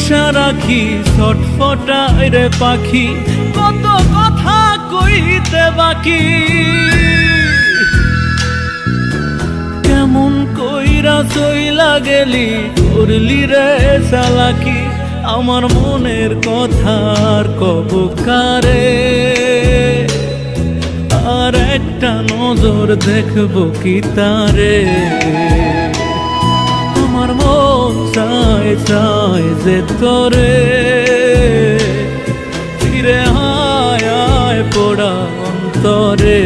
আশা রাখি ছটফটায় রে পাখি, কত কথা কইতে বাকি। কেমন কইরা চইলা গেলি, করলি রে চালাকি, আমার মনের কথার কব কারে। আর একটা নজর দেখবো কি তারে, আমার মন চায় চায় যে তোরে, ফিরে আয় আয় পোড়া অন্তরে।